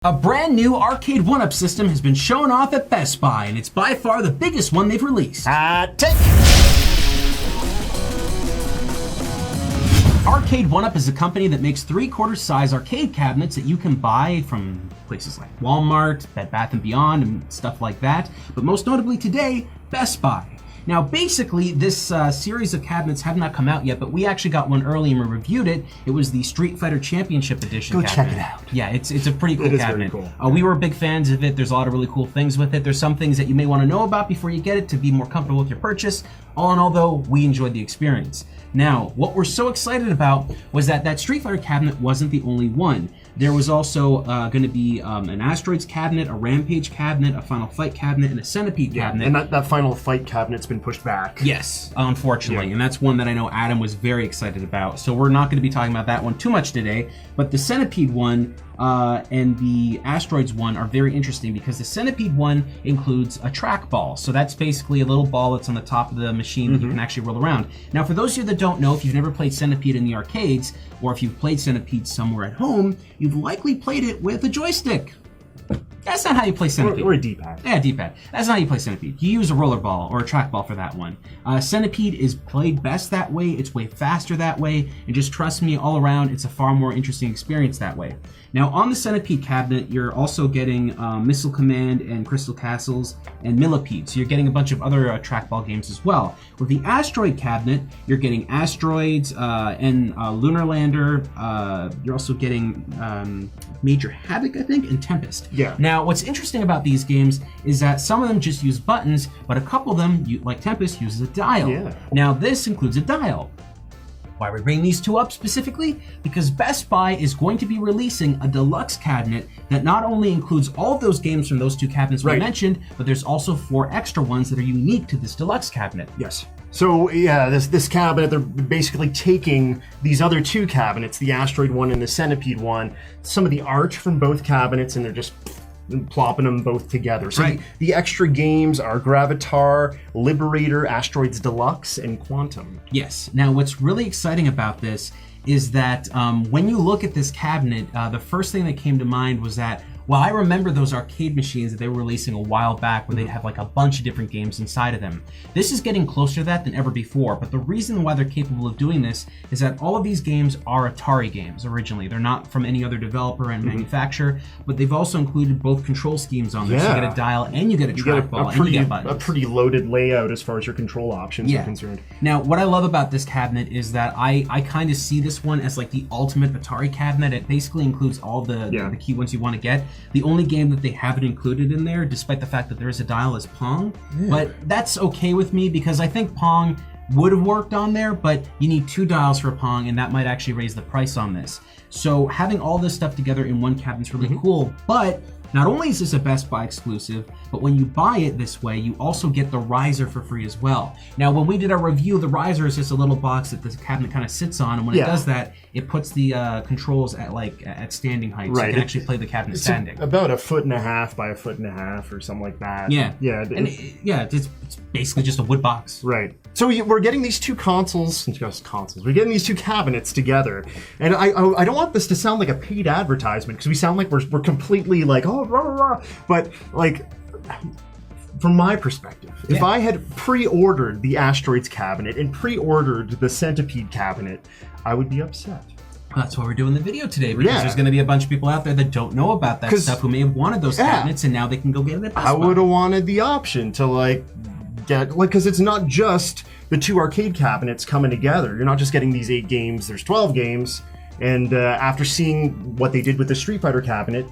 A brand new arcade 1-up system has been shown off at Best Buy, and it's by far the biggest one they've released. Take! Arcade 1-up is a company that makes 3/4 size arcade cabinets that you can buy from places like Walmart, Bed Bath & Beyond, and stuff like that, but most notably today, Best Buy. Now, basically, this series of cabinets have not come out yet, but we actually got one early and we reviewed it. It was the Street Fighter Championship Edition cabinet. Check it out. Yeah, it's a pretty cool cabinet. Very cool. We were big fans of it. There's a lot of really cool things with it. There's some things that you may want to know about before you get it to be more comfortable with your purchase. All in all, though, we enjoyed the experience. Now, what we're so excited about was that Street Fighter cabinet wasn't the only one. There was also going to be an Asteroids cabinet, a Rampage cabinet, a Final Fight cabinet, and a Centipede cabinet. And that Final Fight cabinet's been pushed back. Yes, unfortunately, and that's one that I know Adam was very excited about. So we're not going to be talking about that one too much today, but the Centipede one and the Asteroids one are very interesting because the Centipede one includes a trackball. So that's basically a little ball that's on the top of the machine that you can actually roll around. Now, for those of you that don't know, if you've never played Centipede in the arcades, or if you've played Centipede somewhere at home, you've likely played it with a joystick. That's not how you play Centipede. Or a D-pad. Yeah, D-pad. That's not how you play Centipede. You use a roller ball or a trackball for that one. Centipede is played best that way. It's way faster that way. And just trust me, all around, it's a far more interesting experience that way. Now, on the Centipede cabinet, you're also getting Missile Command and Crystal Castles and Millipede. So you're getting a bunch of other trackball games as well. With the Asteroid cabinet, you're getting Asteroids and Lunar Lander. You're also getting Major Havoc, I think, and Tempest. Yeah. Now, what's interesting about these games is that some of them just use buttons, but a couple of them, like Tempest, uses a dial. Yeah. Now, this includes a dial. Why are we bringing these two up specifically? Because Best Buy is going to be releasing a deluxe cabinet that not only includes all of those games from those two cabinets we mentioned, but there's also 4 extra ones that are unique to this deluxe cabinet. Yes. So yeah, this cabinet, they're basically taking these other 2 cabinets, the Asteroid one and the Centipede one, some of the art from both cabinets, and they're just plopping them both together. So the extra games are Gravitar, Liberator, Asteroids Deluxe, and Quantum. Yes. Now, what's really exciting about this is that when you look at this cabinet, the first thing that came to mind was that, well, I remember those arcade machines that they were releasing a while back where they'd have like a bunch of different games inside of them. This is getting closer to that than ever before, but the reason why they're capable of doing this is that all of these games are Atari games originally. They're not from any other developer and manufacturer, but they've also included both control schemes on there. So you get a dial and you get a trackball and you get buttons. A pretty loaded layout as far as your control options are concerned. Now, what I love about this cabinet is that I kind of see this one as like the ultimate Atari cabinet. It basically includes all the key ones you want to get. The only game that they haven't included in there, despite the fact that there is a dial, is Pong. But that's okay with me because I think Pong would have worked on there, but you need 2 dials for Pong, and that might actually raise the price on this. So having all this stuff together in one cabinet is really cool, but not only is this a Best Buy exclusive, but when you buy it this way, you also get the riser for free as well. Now, when we did our review, the riser is just a little box that the cabinet kind of sits on, and when it does that, it puts the controls at standing height, so you can actually play the cabinet standing. About 1.5 by 1.5 feet or something like that. Yeah. Yeah. It's basically just a wood box. Right. So we're getting these 2 we're getting these 2 cabinets together, and I don't want this to sound like a paid advertisement because we sound like we're completely like, oh, rah, rah, rah. But like, from my perspective, if I had pre-ordered the Asteroids cabinet and pre-ordered the Centipede cabinet, I would be upset. That's why we're doing the video today, because there's going to be a bunch of people out there that don't know about that stuff who may have wanted those cabinets, and now they can go get it at Best Buy. I would have wanted the option to because it's not just the 2 arcade cabinets coming together. You're not just getting these 8 games, there's 12 games. And after seeing what they did with the Street Fighter cabinet,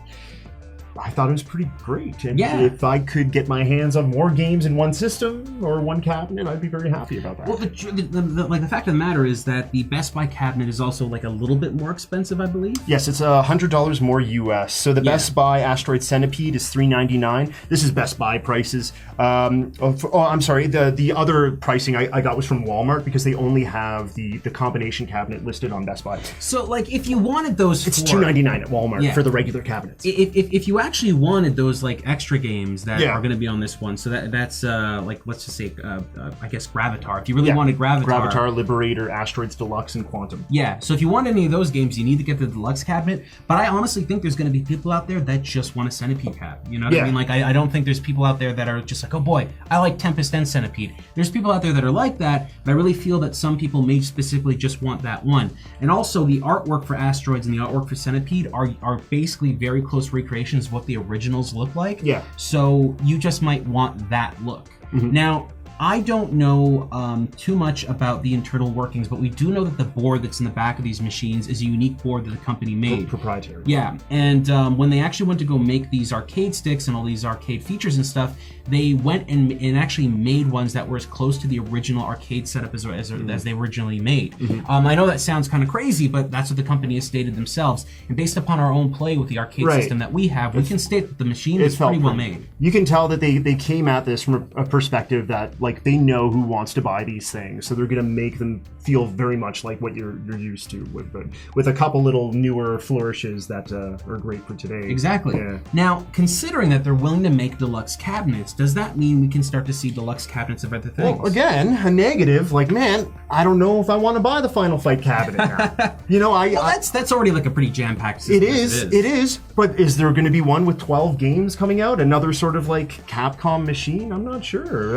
I thought it was pretty great. And if I could get my hands on more games in one system or one cabinet, I'd be very happy about that. Well, the fact of the matter is that the Best Buy cabinet is also like a little bit more expensive, I believe. Yes, it's $100 more US. So the Best Buy Asteroid Centipede is $399. This is Best Buy prices. I'm sorry. The other pricing I got was from Walmart because they only have the combination cabinet listed on Best Buy. So, like, if you wanted those, it's $299 at Walmart for the regular cabinets. If you actually wanted those like extra games that are going to be on this one. So that's like, let's just say, I guess Gravatar. If you really wanted Gravatar, Liberator, Asteroids Deluxe, and Quantum. Yeah, so if you want any of those games, you need to get the deluxe cabinet. But I honestly think there's going to be people out there that just want a Centipede cab. You know what I mean? Like, I don't think there's people out there that are just like, oh boy, I like Tempest and Centipede. There's people out there that are like that, but I really feel that some people may specifically just want that one. And also, the artwork for Asteroids and the artwork for Centipede are basically very close recreations of what the originals look like. Yeah. So you just might want that look. Now, I don't know too much about the internal workings, but we do know that the board that's in the back of these machines is a unique board that the company made. Proprietary. Yeah, and when they actually went to go make these arcade sticks and all these arcade features and stuff, they went and actually made ones that were as close to the original arcade setup as they originally made. I know that sounds kind of crazy, but that's what the company has stated themselves. And based upon our own play with the arcade system that we have, we can state that the machine is pretty well made. You can tell that they came at this from a perspective that, like, they know who wants to buy these things, so they're going to make them feel very much like what you're used to, with a couple little newer flourishes that are great for today. Exactly. Yeah. Now, considering that they're willing to make deluxe cabinets, does that mean we can start to see deluxe cabinets of other things? Well, again, a negative. Like, man, I don't know if I want to buy the Final Fight cabinet now. You know, that's already like a pretty jam-packed system. It is. But is there going to be one with 12 games coming out? Another sort of like Capcom machine? I'm not sure.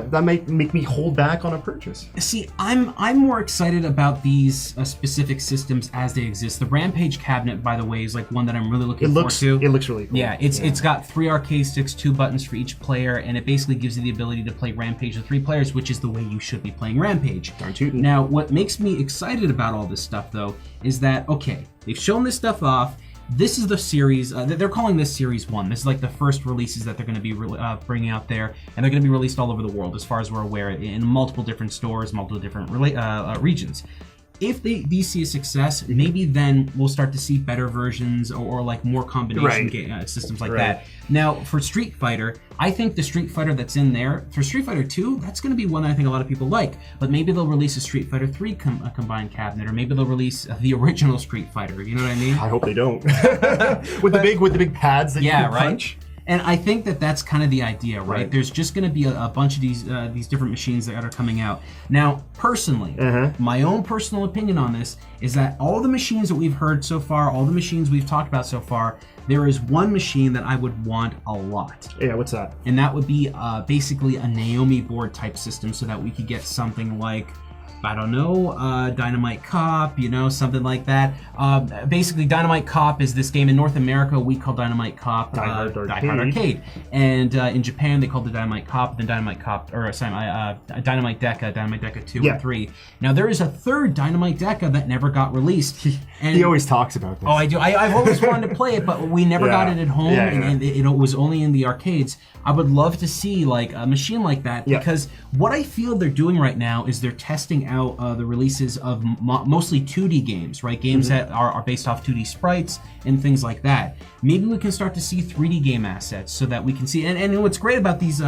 That might make me hold back on a purchase. See, I'm more excited about these specific systems as they exist. The Rampage cabinet, by the way, is like one that I'm really looking forward to. It looks really cool. Yeah, it's got 3 arcade sticks, 2 buttons for each player, and it basically gives you the ability to play Rampage with 3 players, which is the way you should be playing Rampage. Darn tootin'. Now, what makes me excited about all this stuff, though, is that, okay, they've shown this stuff off. This is the series, they're calling this Series 1. This is like the first releases that they're going to be bringing out there, and they're going to be released all over the world, as far as we're aware, in multiple different stores, multiple different regions. If these see a success, maybe then we'll start to see better versions or like more combination systems like that. Now, for Street Fighter, I think the Street Fighter that's in there, for Street Fighter 2, that's going to be one that I think a lot of people like. But maybe they'll release a Street Fighter 3 combined cabinet, or maybe they'll release the original Street Fighter. You know what I mean? I hope they don't. with the big pads that you can punch. And I think that that's kind of the idea, right? There's just going to be a bunch of these different machines that are coming out. Now, personally, my own personal opinion on this is that all the machines that we've heard so far, all the machines we've talked about so far, there is one machine that I would want a lot. Yeah, what's that? And that would be basically a Naomi board type system, so that we could get something like, I don't know, Dynamite Cop, you know, something like that. Basically, Dynamite Cop is this game in North America we call Dynamite Cop Die Hard Arcade. And in Japan, they called it Dynamite Cop, then Dynamite Cop, or sorry, Dynamite Deca 2 and 3. Now, there is a third Dynamite Deca that never got released. And he always talks about this. Oh, I do. I've always wanted to play it, but we never got it at home, and it was only in the arcades. I would love to see like a machine like that, because what I feel they're doing right now is they're testing out the releases of mostly 2D games, right? Games that are based off 2D sprites and things like that. Maybe we can start to see 3D game assets so that we can see. And what's great about these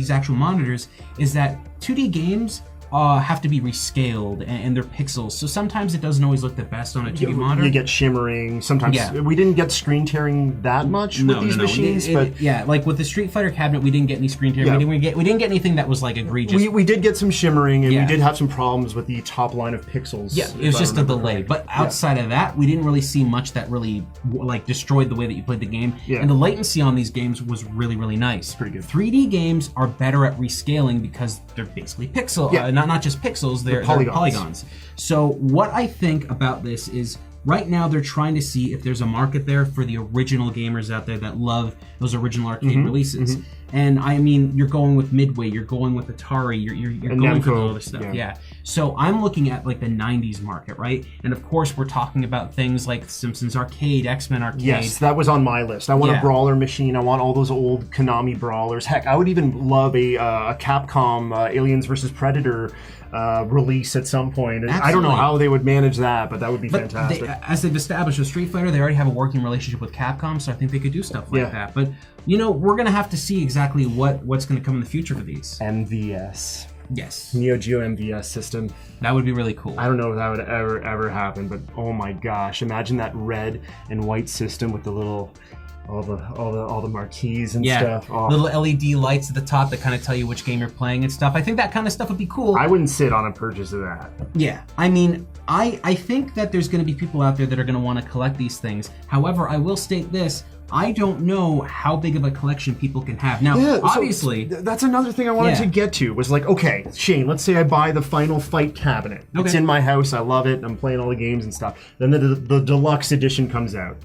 actual monitors is that 2D games have to be rescaled, and they're pixels, so sometimes it doesn't always look the best on a 2D monitor. You get shimmering. Sometimes we didn't get screen tearing that much with these machines, but like with the Street Fighter cabinet, we didn't get any screen tearing. We didn't get anything that was like egregious. We did get some shimmering, and we did have some problems with the top line of pixels. Yeah, it was just a delay. But outside of that, we didn't really see much that really like destroyed the way that you played the game. And the latency on these games was really, really nice. Pretty good. 3D games are better at rescaling because they're basically pixel. Not just pixels, they're polygons. So what I think about this is, right now they're trying to see if there's a market there for the original gamers out there that love those original arcade releases. And I mean, you're going with Midway, you're going with Atari, you're going for all this stuff. So I'm looking at like the 90s market, right? And of course we're talking about things like Simpsons Arcade, X-Men Arcade. Yes, that was on my list. I want a brawler machine. I want all those old Konami brawlers. Heck, I would even love a Capcom Aliens vs. Predator release at some point. Absolutely. I don't know how they would manage that, but that would be fantastic. As they've established with Street Fighter, they already have a working relationship with Capcom, so I think they could do stuff like that. But you know, we're gonna have to see exactly what's gonna come in the future for these. MVS. Yes. Neo Geo MVS system. That would be really cool. I don't know if that would ever happen, but oh my gosh, imagine that red and white system with the little all the marquees and Yeah, stuff. Oh. little LED lights at the top that kind of tell you which game you're playing and stuff. I think that kind of stuff would be cool. I wouldn't sit on a purchase of that. Yeah, I mean, I think that there's going to be people out there that are going to want to collect these things. However, I will state this. I don't know how big of a collection people can have. Now, obviously... So that's another thing I wanted to get to, was like, okay, Shane, let's say I buy the Final Fight cabinet. Okay. It's in my house, I love it, I'm playing all the games and stuff. Then the deluxe edition comes out.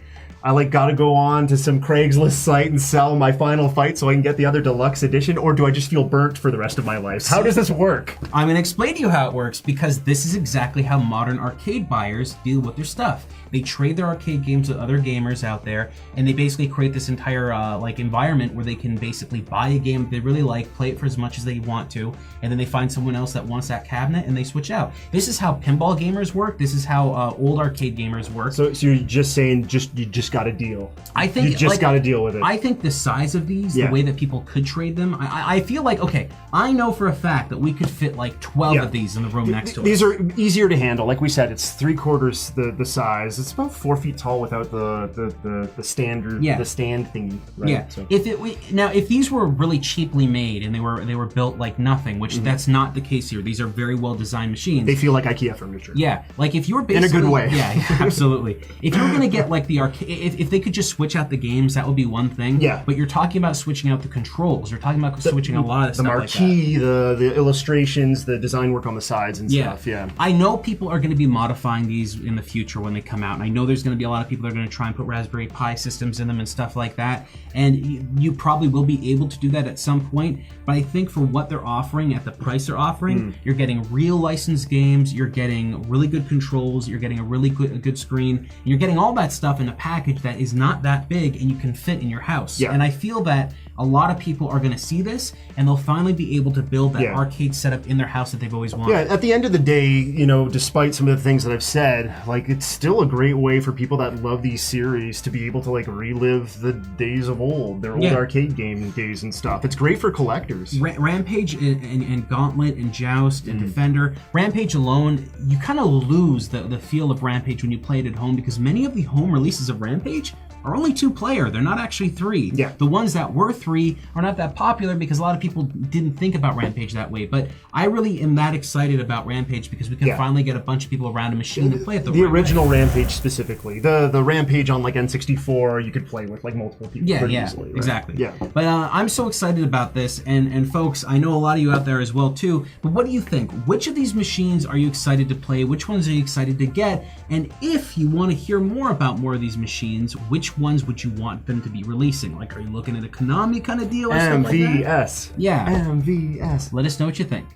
I gotta go on to some Craigslist site and sell my Final Fight so I can get the other deluxe edition, or do I just feel burnt for the rest of my life? How does this work? I'm gonna explain to you how it works, because this is exactly how modern arcade buyers deal with their stuff. They trade their arcade games with other gamers out there, and they basically create this entire environment where they can basically buy a game they really like, play it for as much as they want to, and then they find someone else that wants that cabinet and they switch out. This is how pinball gamers work. This is how old arcade gamers work. So you're just saying you just got to deal. I think you just got to deal with it. I think the size of these, the way that people could trade them, I feel like, okay, I know for a fact that we could fit like 12 of these in the room next to us. These are easier to handle. Like we said, it's 3/4 the size. It's about 4 feet tall without the standard the stand thingy. Right? Yeah. So. If these were really cheaply made and they were built like nothing, which that's not the case here. These are very well designed machines. They feel like IKEA furniture. Yeah. Like if you were basically in a good way. Yeah, absolutely. If you were gonna get like the arcade, if they could just switch out the games, that would be one thing. Yeah. But you're talking about switching out the controls. You're talking about switching a lot of stuff like that. The marquee, the illustrations, the design work on the sides and stuff. Yeah. I know people are going to be modifying these in the future when they come out, and I know there's going to be a lot of people that are going to try and put Raspberry Pi systems in them and stuff like that, and you probably will be able to do that at some point, but I think for what they're offering at the price they're offering, you're getting real licensed games, you're getting really good controls, you're getting a really good screen, and you're getting all that stuff in a package that is not that big and you can fit in your house. Yeah. And I feel that a lot of people are going to see this and they'll finally be able to build that arcade setup in their house that they've always wanted. Yeah, at the end of the day, despite some of the things that I've said, like, it's still a great way for people that love these series to be able to like relive the days of old, their old arcade game days and stuff. It's great for collectors. Rampage and Gauntlet and Joust and Defender. Rampage alone, you kind of lose the feel of Rampage when you play it at home, because many of the home releases of Rampage are only 2-player. They're not actually 3. Yeah. The ones that were 3 are not that popular because a lot of people didn't think about Rampage that way. But I really am that excited about Rampage because we can finally get a bunch of people around a machine and play it the original Rampage specifically. The Rampage on like N64 you could play with like multiple people pretty easily. Right? Exactly. Yeah. But I'm so excited about this, and folks, I know a lot of you out there as well too. But what do you think? Which of these machines are you excited to play? Which ones are you excited to get? And if you want to hear more about more of these machines, which ones would you want them to be releasing? Like, are you looking at a Konami kind of deal or something like that? MVS. Yeah. MVS. Let us know what you think.